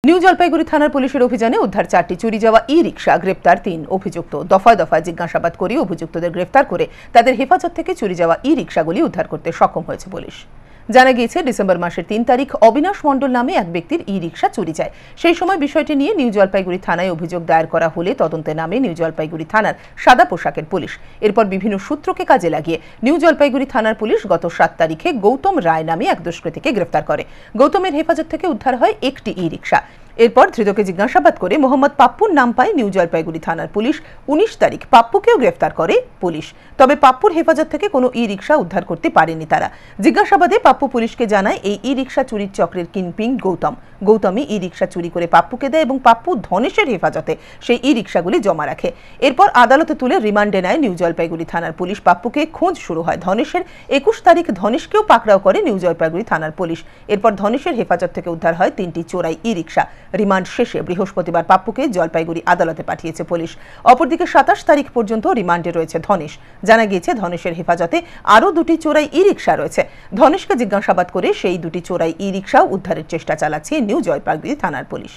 New Jalpaiguri থানার পুলিশের অভিযানে উদ্ধার 4টি চুরি যাওয়া ই-রিকশা, গ্রেপ্তার 3 অভিযুক্ত। দফায় দফায় জিজ্ঞাসাবাদ করে অভিযুক্তদের গ্রেপ্তার করে তাদের হেফাজত থেকে চুরি যাওয়া ই-রিকশাগুলি উদ্ধার করতে সক্ষম হয়েছে পুলিশ। জানা গিয়েছে, ডিসেম্বর মাসের 3 তারিখ অবিনাশ মণ্ডল নামে এক ব্যক্তির ই-রিকশা চুরি যায়। সেই সময় বিষয়টি নিয়ে নিউ জলপাইগুড়ি থানায় অভিযোগ দায়ের করা হলে তদন্তে নামে নিউ জলপাইগুড়ি থানার সাদা পোশাকের পুলিশ। এরপর বিভিন্ন সূত্রকে কাজে লাগিয়ে নিউ জলপাইগুড়ি থানার পুলিশ গত 7 তারিখে গৌতম রায় নামে এক দুষ্কৃতীকে গ্রেফতার করে। গৌতমের হেফাজত থেকে উদ্ধার হয় একটি ই-রিকশা। এরপর ধৃতকে জিজ্ঞাসাবাদ করে মোহাম্মদ পাপ্পুর নাম পায় নিউ জলপাইগুড়ি থানার পুলিশ। 19 তারিখ পাপ্পুকেও গ্রেফতার করে পুলিশ। তবে পাপ্পুর হেফাজত থেকে কোনো ই-রিকশা উদ্ধার করতে পারেনি তারা। জিজ্ঞাসাবাদে পাপ্পু পুলিশকে জানায় এই ই-রিকশা চুরির চক্রের কিংপিন গৌতমই ই-রিকশা চুরি করে পাপ্পুকে দেয় এবং পাপ্পু ধনেশের হেফাজতে সেই ই-রিকশাগুলি জমা রাখে। এরপর আদালতে তুলে রিমান্ডে নেয় নিউ জলপাইগুড়ি থানার পুলিশ পাপ্পুকে। খোঁজ শুরু হয় ধনেশের। 21 তারিখ ধনেশকেও পাকড়াও করে নিউ জলপাইগুড়ি থানার পুলিশ। এরপর ধনেশের হেফাজত থেকে উদ্ধার হয় 3টি চোরাই ই-রিকশা। রিমান্ড শেষে বৃহস্পতিবার পাপ্পুকে জলপাইগুড়ি আদালতে পাঠিয়েছে পুলিশ। অপরদিকে 27 তারিখ পর্যন্ত রিমান্ডে রয়েছে ধনেশ। জানা গিয়েছে, ধনেশের হেফাজতে আরও 2টি চোরাই ই-রিকশা রয়েছে। ধনেশকে জিজ্ঞাসাবাদ করে সেই 2টি চোরাই ই-রিকশাও উদ্ধারের চেষ্টা চালাচ্ছে নিউ জলপাইগুড়ি থানার পুলিশ।